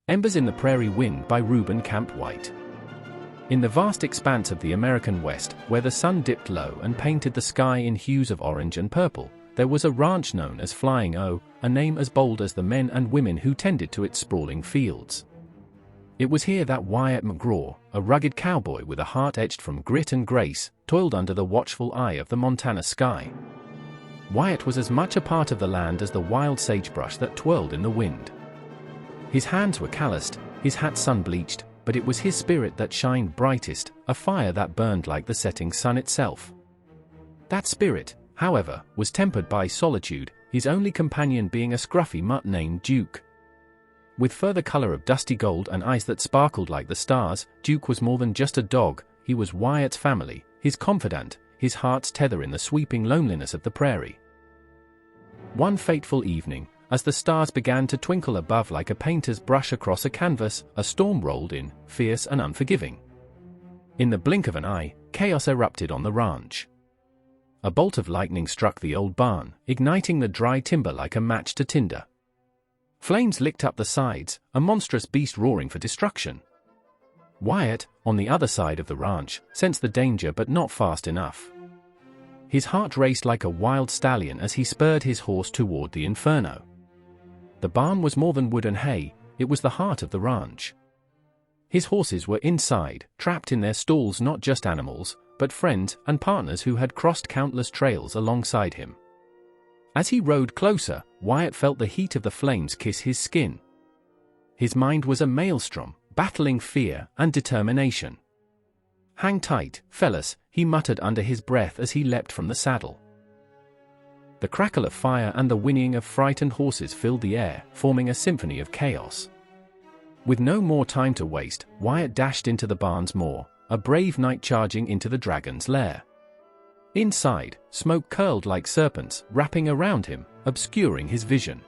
Embers in the Prairie Wind by Reuben Camp White. In the vast expanse of the American West, where the sun dipped low and painted the sky in hues of orange and purple, there was a ranch known as Flying O, a name as bold as the men and women who tended to its sprawling fields. It was here that Wyatt McGraw, a rugged cowboy with a heart etched from grit and grace, toiled under the watchful eye of the Montana sky. Wyatt was as much a part of the land as the wild sagebrush that twirled in the wind. His hands were calloused, his hat sun-bleached, but it was his spirit that shined brightest, a fire that burned like the setting sun itself. That spirit, however, was tempered by solitude, his only companion being a scruffy mutt named Duke. With fur the color of dusty gold and eyes that sparkled like the stars, Duke was more than just a dog. He was Wyatt's family, his confidant, his heart's tether in the sweeping loneliness of the prairie. One fateful evening, as the stars began to twinkle above like a painter's brush across a canvas, a storm rolled in, fierce and unforgiving. In the blink of an eye, chaos erupted on the ranch. A bolt of lightning struck the old barn, igniting the dry timber like a match to tinder. Flames licked up the sides, a monstrous beast roaring for destruction. Wyatt, on the other side of the ranch, sensed the danger but not fast enough. His heart raced like a wild stallion as he spurred his horse toward the inferno. The barn was more than wood and hay, it was the heart of the ranch. His horses were inside, trapped in their stalls, not just animals, but friends and partners who had crossed countless trails alongside him. As he rode closer, Wyatt felt the heat of the flames kiss his skin. His mind was a maelstrom, battling fear and determination. "Hang tight, fellas," he muttered under his breath as he leapt from the saddle. The crackle of fire and the whinnying of frightened horses filled the air, forming a symphony of chaos. With no more time to waste, Wyatt dashed into the barn's maw, a brave knight charging into the dragon's lair. Inside, smoke curled like serpents, wrapping around him, obscuring his vision.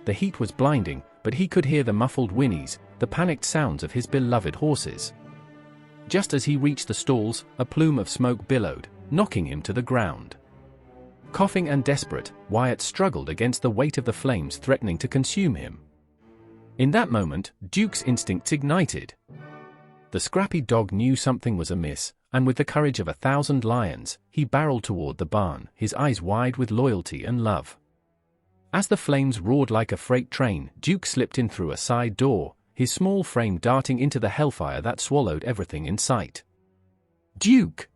The heat was blinding, but he could hear the muffled whinnies, the panicked sounds of his beloved horses. Just as he reached the stalls, a plume of smoke billowed, knocking him to the ground. Coughing and desperate, Wyatt struggled against the weight of the flames threatening to consume him. In that moment, Duke's instincts ignited. The scrappy dog knew something was amiss, and with the courage of 1,000 lions, he barreled toward the barn, his eyes wide with loyalty and love. As the flames roared like a freight train, Duke slipped in through a side door, his small frame darting into the hellfire that swallowed everything in sight. "Duke!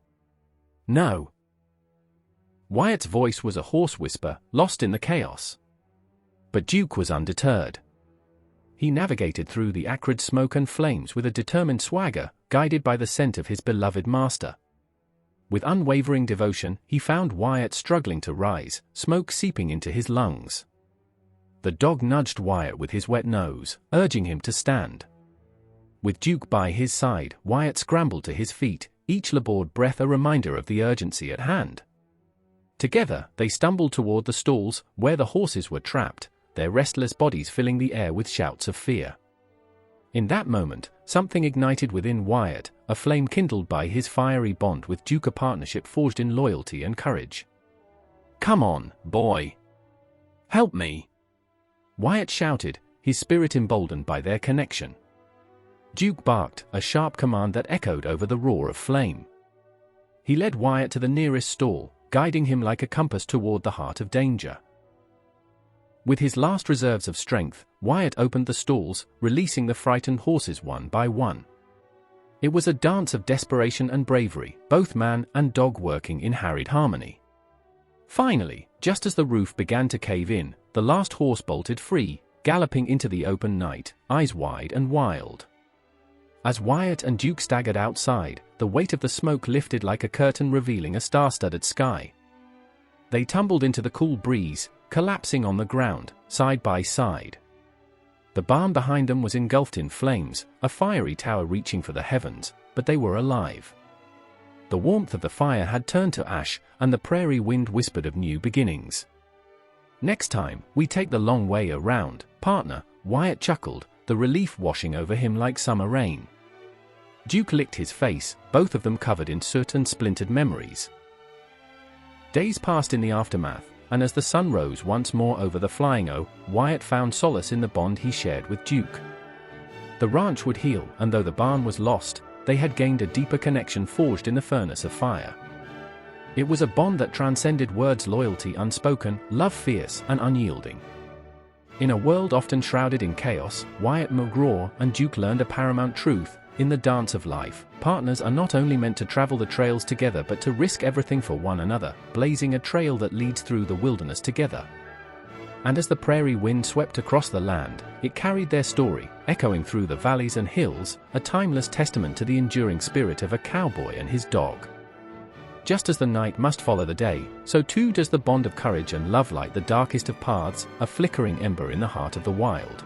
No!" Wyatt's voice was a hoarse whisper, lost in the chaos. But Duke was undeterred. He navigated through the acrid smoke and flames with a determined swagger, guided by the scent of his beloved master. With unwavering devotion, he found Wyatt struggling to rise, smoke seeping into his lungs. The dog nudged Wyatt with his wet nose, urging him to stand. With Duke by his side, Wyatt scrambled to his feet, each labored breath a reminder of the urgency at hand. Together, they stumbled toward the stalls, where the horses were trapped, their restless bodies filling the air with shouts of fear. In that moment, something ignited within Wyatt, a flame kindled by his fiery bond with Duke, a partnership forged in loyalty and courage. "Come on, boy! Help me!" Wyatt shouted, his spirit emboldened by their connection. Duke barked, a sharp command that echoed over the roar of flame. He led Wyatt to the nearest stall, guiding him like a compass toward the heart of danger. With his last reserves of strength, Wyatt opened the stalls, releasing the frightened horses one by one. It was a dance of desperation and bravery, both man and dog working in harried harmony. Finally, just as the roof began to cave in, the last horse bolted free, galloping into the open night, eyes wide and wild. As Wyatt and Duke staggered outside, the weight of the smoke lifted like a curtain revealing a star-studded sky. They tumbled into the cool breeze, collapsing on the ground, side by side. The barn behind them was engulfed in flames, a fiery tower reaching for the heavens, but they were alive. The warmth of the fire had turned to ash, and the prairie wind whispered of new beginnings. "Next time, we take the long way around, partner," Wyatt chuckled, the relief washing over him like summer rain. Duke licked his face, both of them covered in soot and splintered memories. Days passed in the aftermath, and as the sun rose once more over the Flying O, Wyatt found solace in the bond he shared with Duke. The ranch would heal, and though the barn was lost, they had gained a deeper connection forged in the furnace of fire. It was a bond that transcended words: loyalty unspoken, love fierce and unyielding. In a world often shrouded in chaos, Wyatt McGraw and Duke learned a paramount truth: in the dance of life, partners are not only meant to travel the trails together but to risk everything for one another, blazing a trail that leads through the wilderness together. And as the prairie wind swept across the land, it carried their story, echoing through the valleys and hills, a timeless testament to the enduring spirit of a cowboy and his dog. Just as the night must follow the day, so too does the bond of courage and love light the darkest of paths, a flickering ember in the heart of the wild.